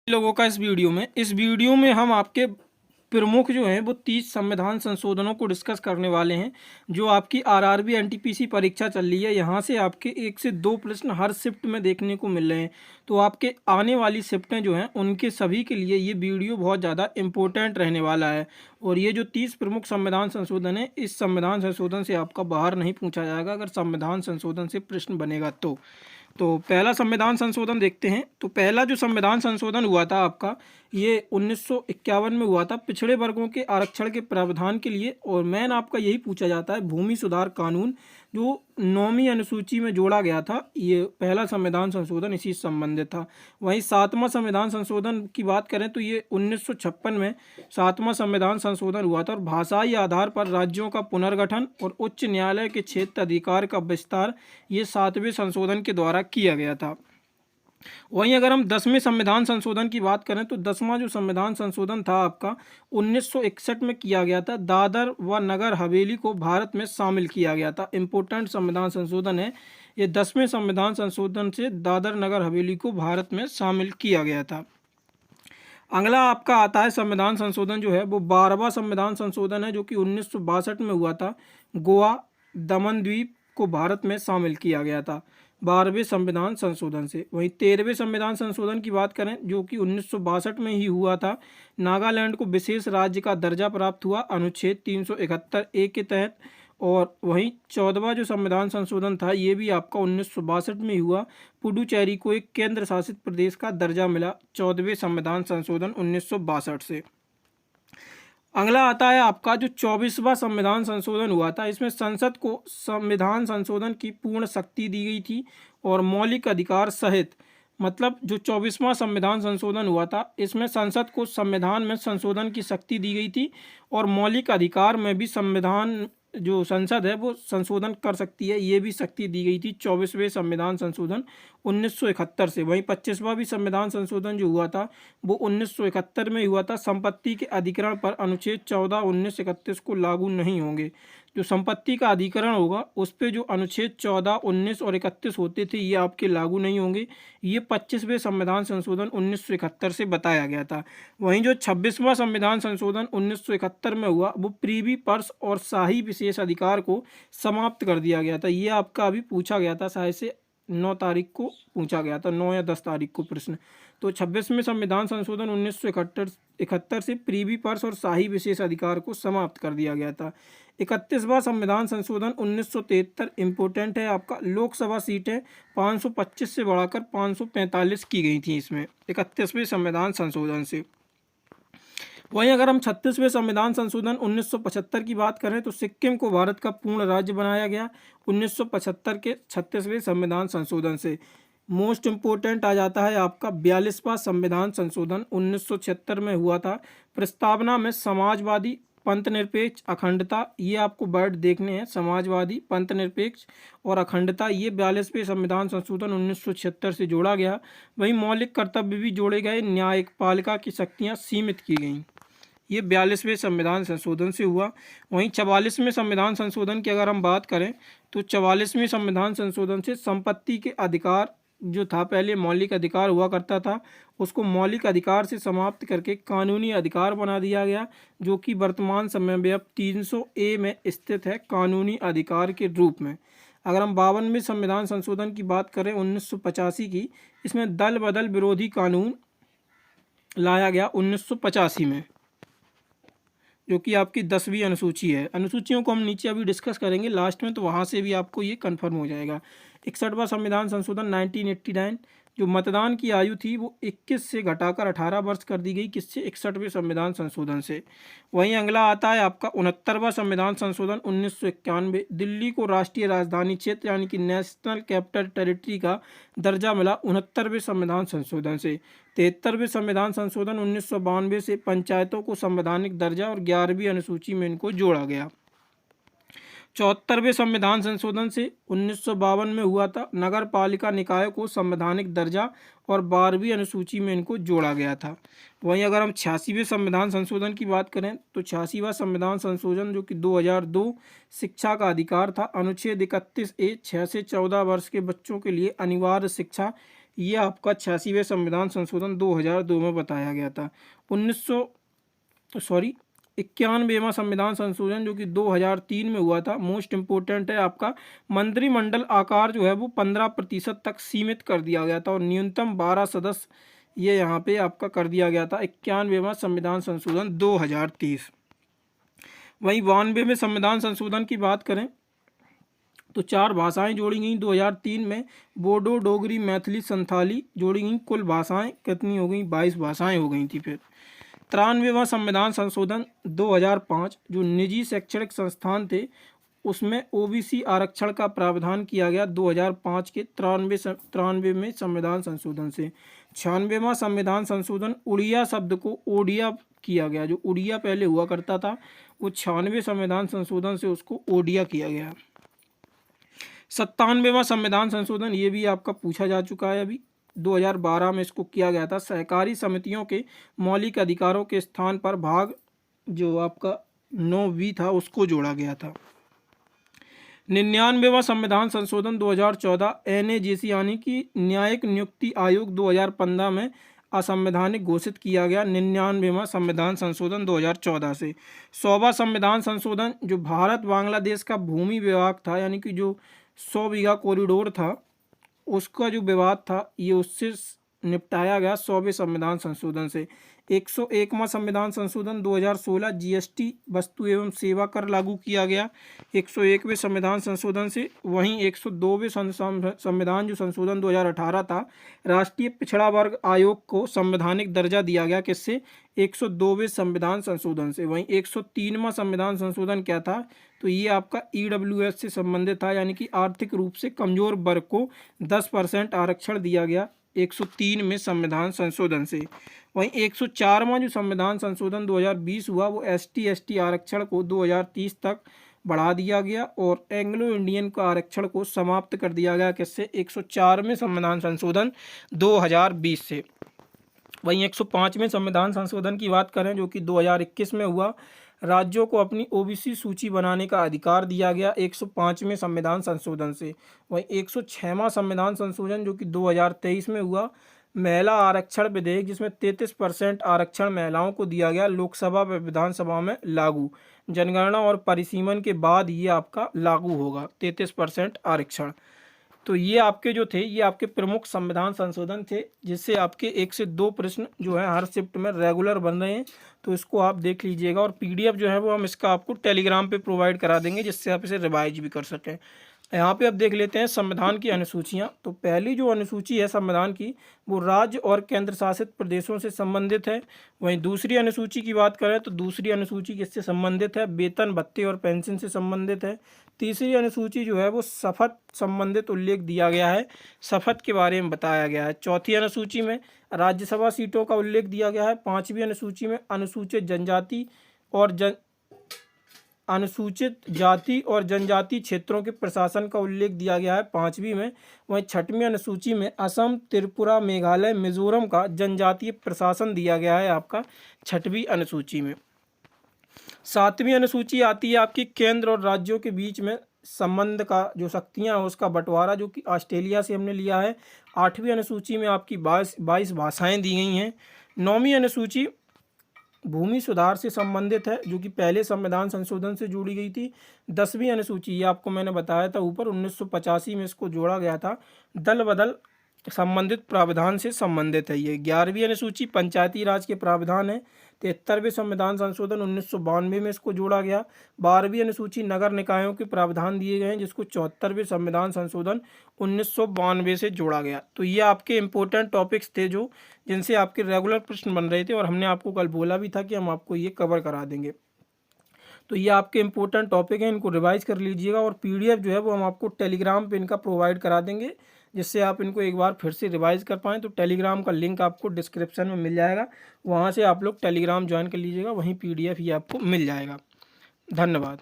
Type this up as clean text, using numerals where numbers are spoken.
लोगों का इस वीडियो में हम आपके प्रमुख जो हैं वो 30 संविधान संशोधनों को डिस्कस करने वाले हैं। जो आपकी आरआरबी एनटीपीसी परीक्षा चल रही है, यहाँ से आपके 1 से 2 प्रश्न हर शिफ्ट में देखने को मिल रहे हैं। तो आपके आने वाली शिफ्टें जो हैं उनके सभी के लिए ये वीडियो बहुत ज़्यादा इम्पोर्टेंट रहने वाला है। और ये जो 30 प्रमुख संविधान संशोधन है, इस संविधान संशोधन से आपका बाहर नहीं पूछा जाएगा अगर संविधान संशोधन से प्रश्न बनेगा तो पहला संविधान संशोधन देखते हैं। तो पहला जो संविधान संशोधन हुआ था आपका, ये 1951 में हुआ था पिछड़े वर्गों के आरक्षण के प्रावधान के लिए। और मेन आपका यही पूछा जाता है, भूमि सुधार कानून जो 9वीं अनुसूची में जोड़ा गया था, ये पहला संविधान संशोधन इसी से संबंधित था। वहीं 7वां संविधान संशोधन की बात करें तो ये 1956 में 7वां संविधान संशोधन हुआ था। और भाषाई आधार पर राज्यों का पुनर्गठन और उच्च न्यायालय के क्षेत्र अधिकार का विस्तार, ये 7वें संशोधन के द्वारा किया गया था। वहीं अगर हम 10वें संविधान संशोधन की बात करें तो 10वां जो संविधान संशोधन था आपका 1961 में किया गया था। दादर व नगर हवेली को भारत में शामिल किया गया था। इम्पोर्टेंट संविधान संशोधन है ये। 10वें संविधान संशोधन से दादर नगर हवेली को भारत में शामिल किया गया था। अगला आपका आता है संविधान संशोधन जो है वो 12वां संविधान संशोधन है, जो कि 1962 में हुआ था। गोवा दमन द्वीप को भारत में शामिल किया गया था 12वें संविधान संशोधन से। वहीं 13वें संविधान संशोधन की बात करें जो कि 1962 में ही हुआ था। नागालैंड को विशेष राज्य का दर्जा प्राप्त हुआ अनुच्छेद 371 ए के तहत। और वहीं 14वां जो संविधान संशोधन था ये भी आपका 1962 में ही हुआ। पुडुचेरी को एक केंद्र शासित प्रदेश का दर्जा मिला 14वें संविधान संशोधन 1962 से। अगला आता है आपका जो 24वां संविधान संशोधन हुआ था। इसमें संसद को संविधान संशोधन की पूर्ण शक्ति दी गई थी और मौलिक अधिकार सहित, मतलब जो 24वां संविधान संशोधन हुआ था इसमें संसद को संविधान में संशोधन की शक्ति दी गई थी और मौलिक अधिकार में भी संविधान जो संसद है वो संशोधन कर सकती है, ये भी शक्ति दी गई थी 24वें संविधान संशोधन 1971 से। वहीं 25वां भी संविधान संशोधन जो हुआ था वो 1971 में हुआ था। संपत्ति के अधिग्रहण पर अनुच्छेद 14, 19, 31 को लागू नहीं होंगे। जो संपत्ति का अधिग्रहण होगा उस पर जो अनुच्छेद 14, 19 और 31 होते थे ये आपके लागू नहीं होंगे। ये 25वें संविधान संशोधन 1971 से बताया गया था। वहीं जो 26वां संविधान संशोधन 1971 में हुआ वो प्रीवी पर्स और शाही विशेष अधिकार को समाप्त कर दिया गया था। ये आपका अभी पूछा गया था, शायद से 9 तारीख को पूछा गया था, 9 या 10 तारीख को प्रश्न। तो 26वें संविधान संशोधन 1971 से प्रीवी पर्स और शाही विशेष अधिकार को समाप्त कर दिया गया था। 31वां संविधान संशोधन 1973 इम्पोर्टेंट है आपका। लोकसभा सीटें 525 से बढ़ाकर 545 की गई थी इसमें 31वें संविधान संशोधन से। वहीं अगर हम 36वें संविधान संशोधन 1975 की बात करें तो सिक्किम को भारत का पूर्ण राज्य बनाया गया 1975 के 36वें संविधान संशोधन से। मोस्ट इम्पोर्टेंट आ जाता है आपका 42वां संविधान संशोधन 1976 में हुआ था। प्रस्तावना में समाजवादी, पंथ निरपेक्ष, अखंडता, ये आपको वर्ड देखने हैं, समाजवादी, पंथ निरपेक्ष और अखंडता, ये 42वें संविधान संशोधन 1976 से जोड़ा गया। वहीं मौलिक कर्तव्य भी जोड़े गए, न्यायपालिका की शक्तियाँ सीमित की गईं, ये 42वें संविधान संशोधन से हुआ। वहीं 44वें संविधान संशोधन की अगर हम बात करें तो 44वें संविधान संशोधन से संपत्ति के अधिकार जो था, पहले मौलिक अधिकार हुआ करता था, उसको मौलिक अधिकार से समाप्त करके कानूनी अधिकार बना दिया गया, जो कि वर्तमान समय में अब 300A में स्थित है कानूनी अधिकार के रूप में। अगर हम 52वें संविधान संशोधन की बात करें 1985 की, इसमें दल बदल विरोधी कानून लाया गया 1985 में, जो कि आपकी 10वीं अनुसूची है। अनुसूचियों को हम नीचे अभी डिस्कस करेंगे लास्ट में, तो वहाँ से भी आपको ये कंफर्म हो जाएगा। 61वां संविधान संशोधन 1989, जो मतदान की आयु थी वो 21 से घटाकर 18 वर्ष कर दी गई, किससे? 61वें संविधान संशोधन से। वहीं अगला आता है आपका 69वां संविधान संशोधन 1991, दिल्ली को राष्ट्रीय राजधानी क्षेत्र यानी कि नेशनल कैपिटल टेरिटरी का दर्जा मिला 69वें संविधान संशोधन से। 73वें संविधान संशोधन 1992 से पंचायतों को संवैधानिक दर्जा और 11वीं अनुसूची में इनको जोड़ा गया। 74वें संविधान संशोधन से 1952 में हुआ था, नगर पालिका निकायों को संवैधानिक दर्जा और 12वीं अनुसूची में इनको जोड़ा गया था। वहीं अगर हम 86वें संविधान संशोधन की बात करें तो 86वां संविधान संशोधन जो कि 2002 शिक्षा का अधिकार था, अनुच्छेद 31A 6 से 14 वर्ष के बच्चों के लिए अनिवार्य शिक्षा ये आपका 86वें संविधान संशोधन 2002 में बताया गया था। 91वां संविधान संशोधन जो कि 2003 में हुआ था। मोस्ट इम्पोर्टेंट है आपका, मंत्रिमंडल आकार जो है वो 15% तक सीमित कर दिया गया था और न्यूनतम 12 सदस्य ये यहाँ पे आपका कर दिया गया था। 91वां संविधान संशोधन 2030। वहीं 92वें संविधान संशोधन की बात करें तो 4 भाषाएं जोड़ी गई 2003 में, बोडो, डोगरी, मैथिली, संथाली जोड़ी गई। कुल भाषाएं कितनी हो गई? 22 भाषाएं हो गई थी। फिर 93वां संविधान संशोधन 2005 जो निजी शैक्षणिक संस्थान थे उसमें ओबीसी आरक्षण का प्रावधान किया गया 2005 के 93वें संविधान संशोधन से। 96वां संविधान संशोधन उड़िया शब्द को ओडिया किया गया। जो उड़िया पहले हुआ करता था वो 96वें संविधान संशोधन से उसको ओडिया किया गया। 97वां संविधान संशोधन ये भी आपका पूछा जा चुका है, अभी 2012 में इसको किया गया था। सहकारी समितियों के मौलिक अधिकारों के स्थान पर भाग जो आपका 9 था उसको जोड़ा गया था। 99वां संविधान संशोधन 2014 एनएजेसी यानी कि न्यायिक नियुक्ति आयोग 2015 में असंवैधानिक घोषित किया गया। 99वां संविधान संशोधन 2014 से। 100वां संविधान संशोधन जो भारत बांग्लादेश का भूमि विवाद था यानी कि जो 100 बीघा कॉरिडोर था उसका जो विवाद था ये उससे निपटाया गया 100वें संविधान संशोधन से। 101वां संविधान संशोधन 2016 जीएसटी वस्तु एवं सेवा कर लागू किया गया 101वें संविधान संशोधन से। वहीं 102वें संविधान जो संशोधन 2018 था, राष्ट्रीय पिछड़ा वर्ग आयोग को संवैधानिक दर्जा दिया गया किससे? 102वें संविधान संशोधन से। वहीं 103वां संविधान संशोधन क्या था? तो ये आपका ईडब्ल्यूएस से संबंधित था यानी कि आर्थिक रूप से कमजोर वर्ग को 10% आरक्षण दिया गया 103 में संविधान संशोधन से। वहीं 104वां जो संविधान संशोधन 2020 हुआ वो ST/ST आरक्षण को 2030 तक बढ़ा दिया गया और एंग्लो इंडियन का आरक्षण को समाप्त कर दिया गया किससे? 104वें संविधान संशोधन 2020 से। वहीं 105वें संविधान संशोधन की बात करें जो कि 2021 में हुआ, राज्यों को अपनी ओबीसी सूची बनाने का अधिकार दिया गया 105वें संविधान संशोधन से। वहीं 106वां संविधान संशोधन जो कि 2023 में हुआ, महिला आरक्षण विधेयक जिसमें 33% आरक्षण महिलाओं को दिया गया लोकसभा व विधानसभा में लागू। जनगणना और परिसीमन के बाद ये आपका लागू होगा 33% आरक्षण। तो ये आपके जो थे ये आपके प्रमुख संविधान संशोधन थे जिससे आपके 1 से 2 प्रश्न जो है हर शिफ्ट में रेगुलर बन रहे हैं। तो इसको आप देख लीजिएगा और पीडीएफ जो है वो हम इसका आपको टेलीग्राम पे प्रोवाइड करा देंगे जिससे आप इसे रिवाइज भी कर सकें। यहाँ पे अब देख लेते हैं संविधान की अनुसूचियाँ। तो पहली जो अनुसूची है संविधान की वो राज्य और केंद्र शासित प्रदेशों से संबंधित है। वहीं दूसरी अनुसूची की बात करें तो दूसरी अनुसूची किससे संबंधित है? वेतन भत्ते और पेंशन से संबंधित है। तीसरी अनुसूची जो है वो शपथ संबंधित उल्लेख दिया गया है, शपथ के बारे में बताया गया है। चौथी अनुसूची में राज्यसभा सीटों का उल्लेख दिया गया है। पाँचवीं अनुसूची में अनुसूचित जाति और जनजाति क्षेत्रों के प्रशासन का उल्लेख दिया गया है 5वीं में। वहीं 6वीं अनुसूची में असम, त्रिपुरा, मेघालय, मिजोरम का जनजातीय प्रशासन दिया गया है आपका 6वीं अनुसूची में। 7वीं अनुसूची आती है आपकी केंद्र और राज्यों के बीच में संबंध का जो शक्तियां हैं उसका बंटवारा जो कि ऑस्ट्रेलिया से हमने लिया है। 8वीं अनुसूची में आपकी 22 भाषाएं दी गई हैं। 9वीं अनुसूची भूमि सुधार से संबंधित है जो कि पहले संविधान संशोधन से जोड़ी गई थी। 10वीं अनुसूची ये आपको मैंने बताया था ऊपर 1985 में इसको जोड़ा गया था, दल बदल संबंधित प्रावधान से संबंधित है ये। 11वीं अनुसूची पंचायती राज के प्रावधान है। 73वें संविधान संशोधन 1992 में इसको जोड़ा गया। 12वीं अनुसूची नगर निकायों के प्रावधान दिए गए हैं जिसको 74वें संविधान संशोधन 1992 से जोड़ा गया। तो ये आपके इम्पोर्टेंट टॉपिक्स थे जो जिनसे आपके रेगुलर प्रश्न बन रहे थे और हमने आपको कल बोला भी था कि हम आपको ये कवर करा देंगे। तो ये आपके इंपॉर्टेंट टॉपिक हैं, इनको रिवाइज कर लीजिएगा और पीडीएफ जो है वो हम आपको टेलीग्राम पे इनका प्रोवाइड करा देंगे जिससे आप इनको एक बार फिर से रिवाइज कर पाएँ। तो टेलीग्राम का लिंक आपको डिस्क्रिप्शन में मिल जाएगा, वहाँ से आप लोग टेलीग्राम ज्वाइन कर लीजिएगा, वहीं पीडीएफ ये आपको मिल जाएगा। धन्यवाद।